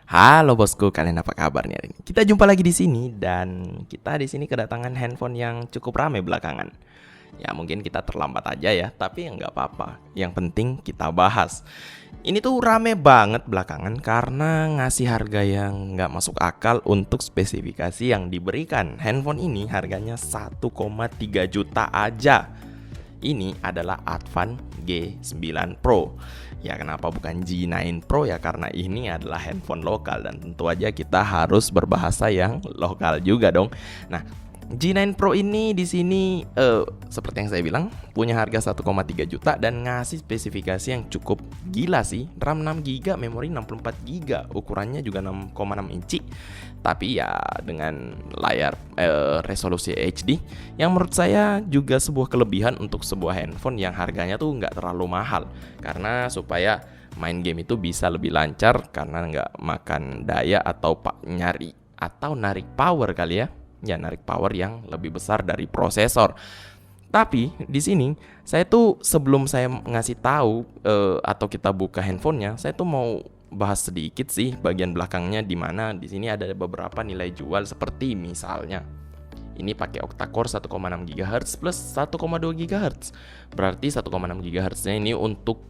Halo bosku, kalian apa kabar nih hari ini? Kita jumpa lagi di sini dan kita di sini kedatangan handphone yang cukup ramai belakangan. Ya mungkin kita terlambat aja ya, tapi nggak apa-apa. Yang penting kita bahas. Ini tuh rame banget belakangan karena ngasih harga yang nggak masuk akal untuk spesifikasi yang diberikan. Handphone ini harganya 1,3 juta aja. Ini adalah Advan G9 Pro. Ya kenapa bukan G9 Pro ya, karena ini adalah handphone lokal dan tentu aja kita harus berbahasa yang lokal juga dong. Nah, G9 Pro ini di sini seperti yang saya bilang punya harga 1,3 juta dan ngasih spesifikasi yang cukup gila sih. RAM 6 GB, memori 64 GB, ukurannya juga 6,6 inci. Tapi ya dengan layar resolusi HD yang menurut saya juga sebuah kelebihan untuk sebuah handphone yang harganya tuh nggak terlalu mahal. Karena supaya main game itu bisa lebih lancar karena nggak makan daya atau narik power kali ya. Ya narik power yang lebih besar dari prosesor. Tapi di sini saya tuh sebelum saya ngasih tahu atau kita buka handphonenya, saya tuh mau bahas sedikit sih bagian belakangnya, di mana di sini ada beberapa nilai jual seperti misalnya ini pakai octa-core 1,6 GHz plus 1,2 GHz. Berarti 1,6 GHz-nya ini untuk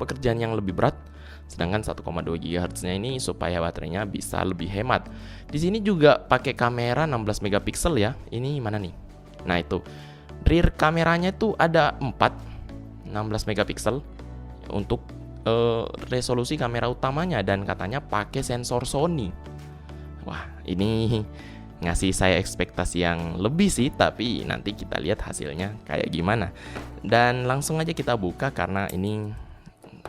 pekerjaan yang lebih berat. Sedangkan 1,2 GHz-nya ini supaya baterainya bisa lebih hemat. Di sini juga pakai kamera 16 megapiksel ya. Ini mana nih? Nah, itu. Rear kameranya tuh ada 16 megapiksel untuk resolusi kamera utamanya dan katanya pakai sensor Sony. Wah, ini ngasih saya ekspektasi yang lebih sih, tapi nanti kita lihat hasilnya kayak gimana. Dan langsung aja kita buka karena ini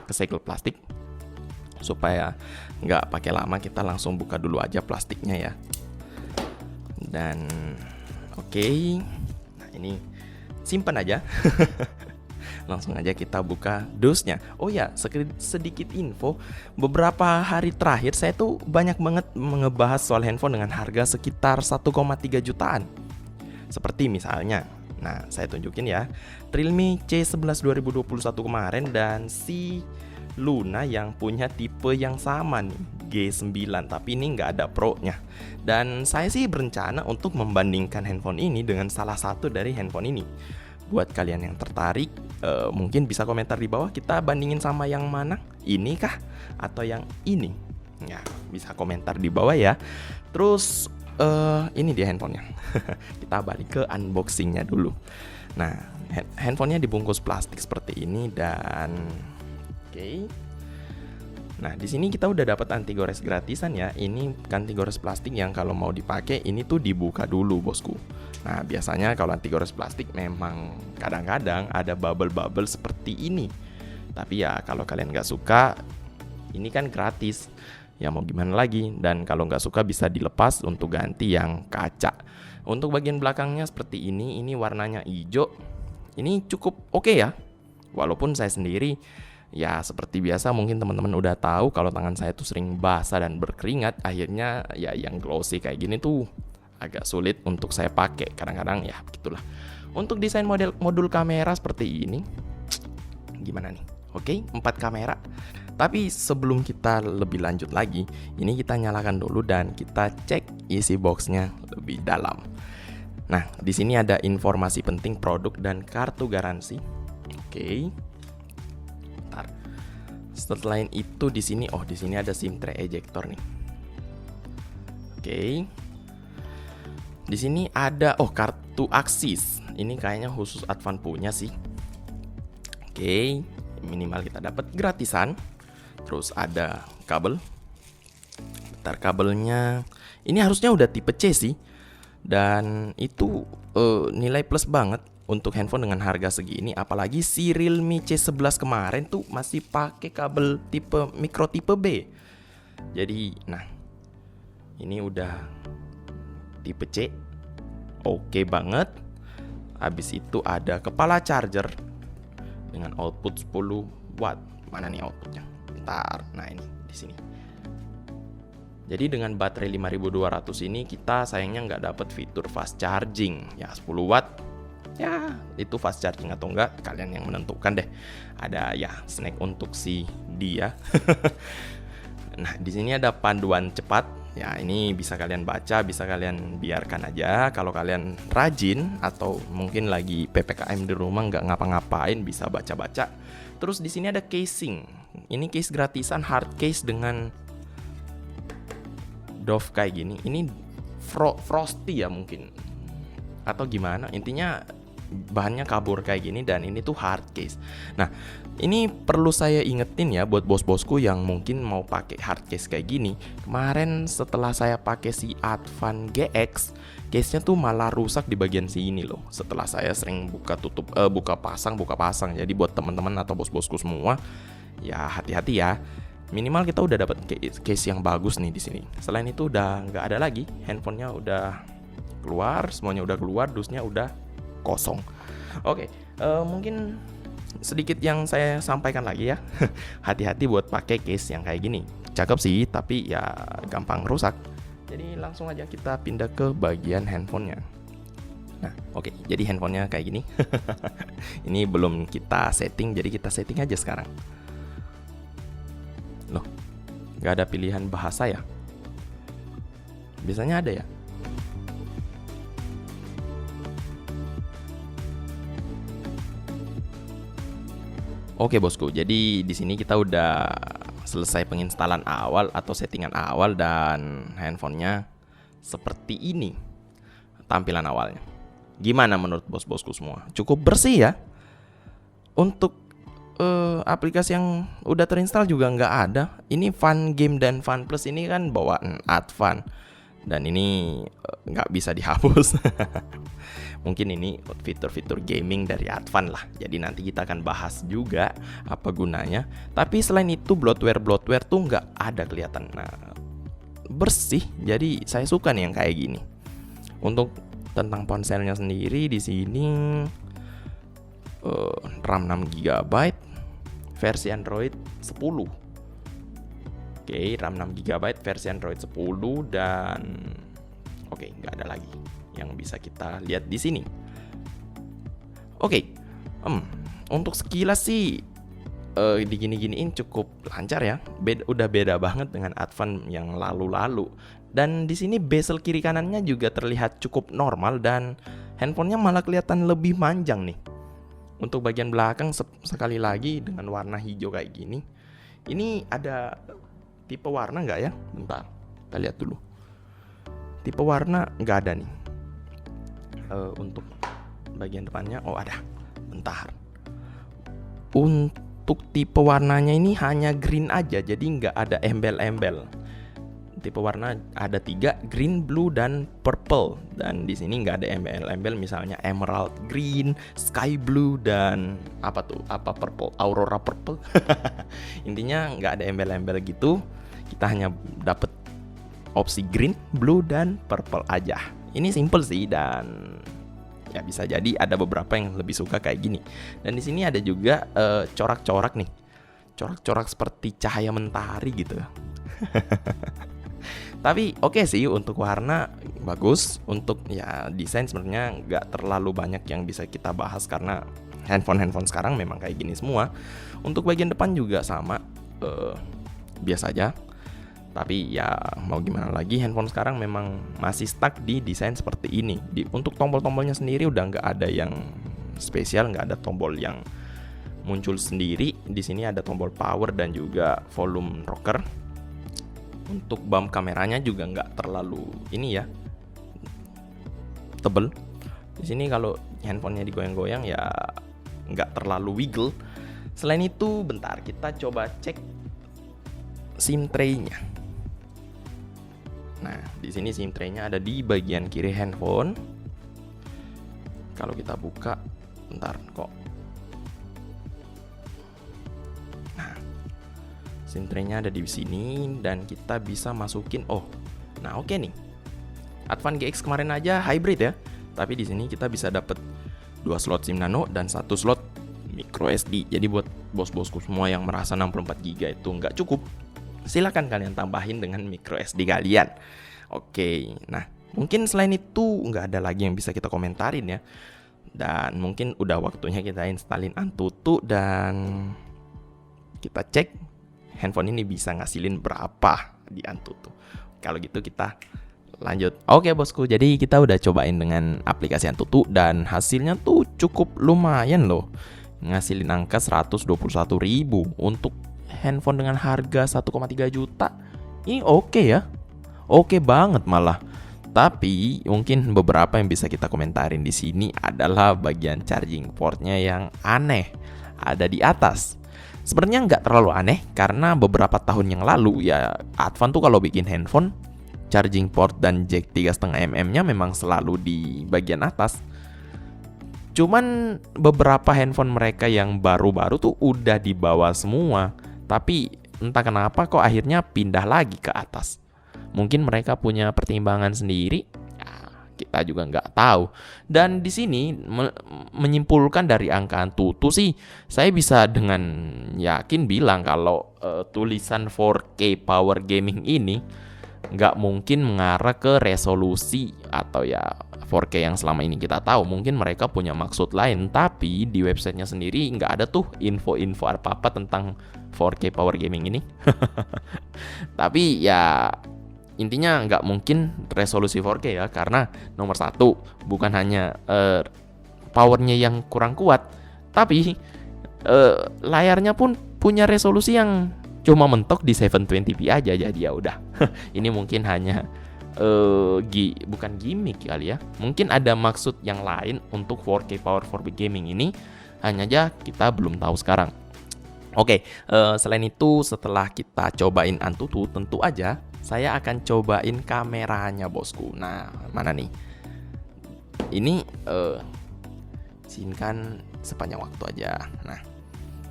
kesegel plastik. Supaya nggak pakai lama, kita langsung buka dulu aja plastiknya ya. Dan oke. Nah ini simpan aja. Langsung aja kita buka dusnya. Oh ya, sedikit info. Beberapa hari terakhir saya tuh banyak banget ngebahas soal handphone dengan harga sekitar 1,3 jutaan. Seperti misalnya, nah saya tunjukin ya, Realme C11 2021 kemarin dan si Luna yang punya tipe yang sama nih, G9, tapi ini nggak ada Pro-nya. Dan saya sih berencana untuk membandingkan handphone ini dengan salah satu dari handphone ini. Buat kalian yang tertarik, mungkin bisa komentar di bawah, kita bandingin sama yang mana? Ini kah? Atau yang ini? Ya, bisa komentar di bawah ya. Terus, ini dia handphonenya. Kita balik ke unboxingnya dulu. Nah, handphonenya dibungkus plastik seperti ini dan oke. Nah, di sini kita udah dapat anti gores gratisan ya. Ini anti gores plastik yang kalau mau dipakai ini tuh dibuka dulu, bosku. Nah, biasanya kalau anti gores plastik memang kadang-kadang ada bubble-bubble seperti ini. Tapi ya kalau kalian nggak suka, ini kan gratis. Ya mau gimana lagi. Dan kalau nggak suka bisa dilepas untuk ganti yang kaca. Untuk bagian belakangnya seperti ini warnanya hijau. Ini cukup oke ya. Walaupun saya sendiri ya seperti biasa mungkin teman-teman udah tahu kalau tangan saya tuh sering basah dan berkeringat. Akhirnya ya yang glossy kayak gini tuh agak sulit untuk saya pakai. Kadang-kadang ya begitulah. Untuk desain modul kamera seperti ini, gimana nih? Oke, 4 kamera. Tapi sebelum kita lebih lanjut lagi, ini kita nyalakan dulu dan kita cek isi boxnya lebih dalam. Nah, di sini ada informasi penting produk dan kartu garansi. Oke. Setelah itu di sini ada SIM tray ejector nih. Oke. Di sini ada kartu aksis. Ini kayaknya khusus Advan punya sih. Oke, minimal kita dapat gratisan. Terus ada kabel. Bentar, kabelnya ini harusnya udah tipe C sih. Dan itu nilai plus banget untuk handphone dengan harga segini, apalagi si Realme C11 kemarin tuh masih pakai kabel tipe micro tipe B. Jadi, nah, ini udah tipe C. Oke banget. Habis itu ada kepala charger dengan output 10 watt. Mana nih outputnya? Bentar. Nah, ini di sini. Jadi dengan baterai 5200 ini kita sayangnya nggak dapat fitur fast charging. Ya 10 watt. Ya, itu fast charging atau enggak kalian yang menentukan deh. Ada ya snack untuk si dia. Nah, di sini ada panduan cepat. Ya, ini bisa kalian baca, bisa kalian biarkan aja. Kalau kalian rajin atau mungkin lagi PPKM di rumah nggak ngapa-ngapain, bisa baca-baca. Terus di sini ada casing. Ini case gratisan, hard case dengan Dove kayak gini. Ini frosty ya mungkin, atau gimana. Intinya bahannya kabur kayak gini, dan ini tuh hard case. Nah, ini perlu saya ingetin ya buat bos-bosku yang mungkin mau pakai hard case kayak gini. Kemarin setelah saya pakai si Advan GX, case-nya tuh malah rusak di bagian sini loh. Setelah saya sering buka pasang. Jadi buat teman-teman atau bos-bosku semua, ya hati-hati ya. Minimal kita udah dapat case yang bagus nih di sini. Selain itu udah nggak ada lagi, handphonenya udah keluar, semuanya udah keluar, dusnya udah kosong. Oke, mungkin sedikit yang saya sampaikan lagi ya. Hati-hati buat pakai case yang kayak gini. Cakep sih, tapi ya gampang rusak. Jadi langsung aja kita pindah ke bagian handphonenya. Nah, oke, jadi handphonenya kayak gini. Ini belum kita setting, jadi kita setting aja sekarang. Loh, nggak ada pilihan bahasa ya? Biasanya ada ya? Oke bosku, jadi di sini kita udah selesai penginstalan awal atau settingan awal, dan handphonenya seperti ini tampilan awalnya. Gimana menurut bos-bosku semua? Cukup bersih ya? Untuk aplikasi yang udah terinstall juga nggak ada. Ini Fun Game dan Fun Plus ini kan bawaan Advan, dan ini nggak bisa dihapus. Mungkin ini fitur-fitur gaming dari Advan lah. Jadi nanti kita akan bahas juga apa gunanya. Tapi selain itu bloatware tuh nggak ada kelihatan. Nah, bersih. Jadi saya suka nih yang kayak gini. Untuk tentang ponselnya sendiri di sini RAM 6GB, versi Android 10. Oke, RAM 6GB versi Android 10, dan oke, nggak ada lagi yang bisa kita lihat di sini. Oke, untuk sekilas sih digini-giniin cukup lancar ya. Udah beda banget dengan Advan yang lalu-lalu. Dan di sini bezel kiri kanannya juga terlihat cukup normal, dan handphonenya malah kelihatan lebih panjang nih. Untuk bagian belakang sekali lagi dengan warna hijau kayak gini. Ini ada tipe warna nggak ya? Bentar, kita lihat dulu. Tipe warna nggak ada nih. Untuk bagian depannya, oh ada. Bentar. Untuk tipe warnanya ini hanya green aja, jadi nggak ada embel-embel. Tipe warna ada 3, green, blue, dan purple. Dan di sini nggak ada embel-embel, misalnya emerald green, sky blue, dan apa purple, aurora purple. Intinya nggak ada embel-embel gitu. Kita hanya dapat opsi green, blue, dan purple aja. Ini simple sih, dan ya bisa jadi ada beberapa yang lebih suka kayak gini. Dan di sini ada juga corak-corak nih, corak-corak seperti cahaya mentari gitu. Tapi oke sih, untuk warna bagus. Untuk ya desain sebenarnya nggak terlalu banyak yang bisa kita bahas, karena handphone sekarang memang kayak gini semua. Untuk bagian depan juga sama, biasa aja. Tapi ya mau gimana lagi, handphone sekarang memang masih stuck di desain seperti ini. Untuk tombol-tombolnya sendiri udah nggak ada yang spesial, nggak ada tombol yang muncul sendiri. Di sini ada tombol power dan juga volume rocker. Untuk bump kameranya juga nggak terlalu ini ya, tebel. Di sini kalau handphonenya digoyang-goyang ya nggak terlalu wiggle. Selain itu, bentar kita coba cek SIM tray-nya. Nah, di sini SIM tray-nya ada di bagian kiri handphone. Kalau kita buka, bentar kok. Nah, SIM tray-nya ada di sini, dan kita bisa masukin. Nah oke nih. Advan GX kemarin aja hybrid ya. Tapi di sini kita bisa dapat 2 slot SIM nano dan 1 slot micro SD. Jadi buat bos-bosku semua yang merasa 64GB itu nggak cukup, silakan kalian tambahin dengan micro SD kalian. Oke, nah mungkin selain itu nggak ada lagi yang bisa kita komentarin ya. Dan mungkin udah waktunya kita installin Antutu, dan kita cek handphone ini bisa ngasilin berapa di Antutu. Kalau gitu kita lanjut. Oke bosku, jadi kita udah cobain dengan aplikasi Antutu dan hasilnya tuh cukup lumayan loh. Ngasilin angka 121.000 untuk handphone dengan harga 1,3 juta. Ini oke ya. Oke banget malah. Tapi mungkin beberapa yang bisa kita komentarin di sini adalah bagian charging portnya yang aneh. Ada di atas. Sebenarnya nggak terlalu aneh karena beberapa tahun yang lalu ya Advan tuh kalau bikin handphone charging port dan jack 3,5 mm-nya memang selalu di bagian atas. Cuman beberapa handphone mereka yang baru-baru tuh udah di bawah semua. Tapi entah kenapa kok akhirnya pindah lagi ke atas. Mungkin mereka punya pertimbangan sendiri. Ya, kita juga nggak tahu. Dan di sini menyimpulkan dari angka Antutu sih, saya bisa dengan yakin bilang kalau tulisan 4K Power Gaming ini nggak mungkin mengarah ke resolusi atau ya 4K yang selama ini kita tahu. Mungkin mereka punya maksud lain, tapi di websitenya sendiri nggak ada tuh info-info apa-apa tentang 4K Power Gaming ini. Tapi ya intinya nggak mungkin resolusi 4K ya, karena nomor satu bukan hanya powernya yang kurang kuat, tapi layarnya pun punya resolusi yang cuma mentok di 720p aja. Jadi ya udah. Ini mungkin hanya bukan gimmick kali ya. Mungkin ada maksud yang lain untuk 4K Power for Gaming ini, hanya aja kita belum tahu sekarang. Oke, selain itu setelah kita cobain Antutu, tentu aja saya akan cobain kameranya bosku. Nah, mana nih? Ini singkan sepanjang waktu aja. Nah,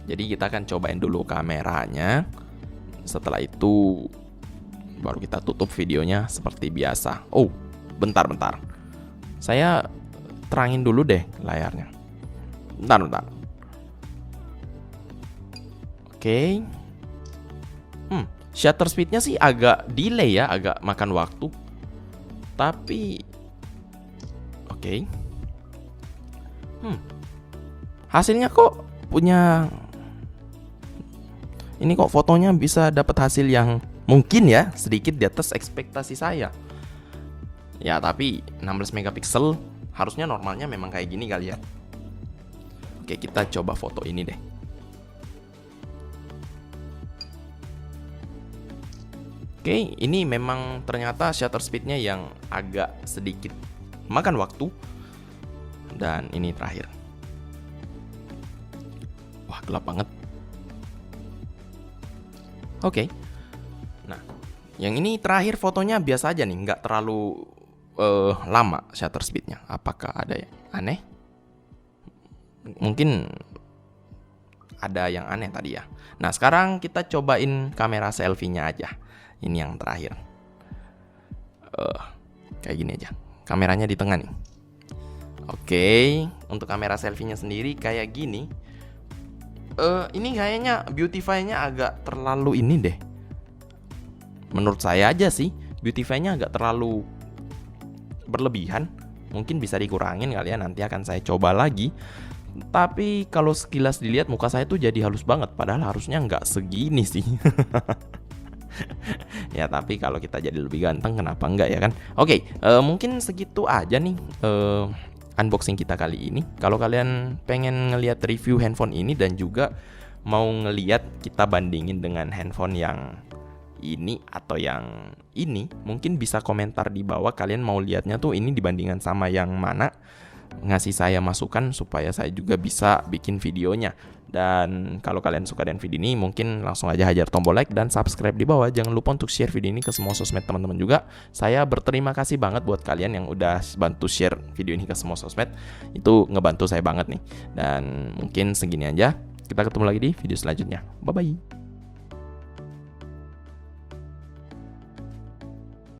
jadi kita akan cobain dulu kameranya. Setelah itu baru kita tutup videonya seperti biasa. Oh, bentar. Saya terangin dulu deh layarnya. Bentar. Oke. Shutter speednya sih agak delay ya, agak makan waktu. Tapi oke. Hasilnya kok punya, ini kok fotonya bisa dapat hasil yang mungkin ya sedikit di atas ekspektasi saya. Ya tapi 16 megapiksel harusnya normalnya memang kayak gini kali ya. Oke, kita coba foto ini deh. Oke, ini memang ternyata shutter speednya yang agak sedikit makan waktu. Dan ini terakhir. Wah, gelap banget. Oke. Nah, yang ini terakhir fotonya biasa aja nih, nggak terlalu lama shutter speednya. Apakah ada yang aneh? Mungkin ada yang aneh tadi ya. Nah, sekarang kita cobain kamera selfie-nya aja. Ini yang terakhir. Kayak gini aja. Kameranya di tengah nih. Oke, untuk kamera selfie-nya sendiri kayak gini. Ini kayaknya beautify-nya agak terlalu ini deh. Menurut saya aja sih, beautify-nya agak terlalu berlebihan. Mungkin bisa dikurangin kali ya, nanti akan saya coba lagi. Tapi kalau sekilas dilihat muka saya tuh jadi halus banget, padahal harusnya nggak segini sih. Ya tapi kalau kita jadi lebih ganteng kenapa enggak ya kan. Oke, mungkin segitu aja nih unboxing kita kali ini. Kalau kalian pengen ngelihat review handphone ini dan juga mau ngelihat kita bandingin dengan handphone yang ini atau yang ini, mungkin bisa komentar di bawah kalian mau lihatnya tuh ini dibandingkan sama yang mana. Ngasih saya masukan supaya saya juga bisa bikin videonya. Dan kalau kalian suka dengan video ini, mungkin langsung aja hajar tombol like dan subscribe di bawah. Jangan lupa untuk share video ini ke semua sosmed teman-teman juga. Saya berterima kasih banget buat kalian yang udah bantu share video ini ke semua sosmed. Itu ngebantu saya banget nih. Dan mungkin segini aja. Kita ketemu lagi di video selanjutnya. Bye-bye.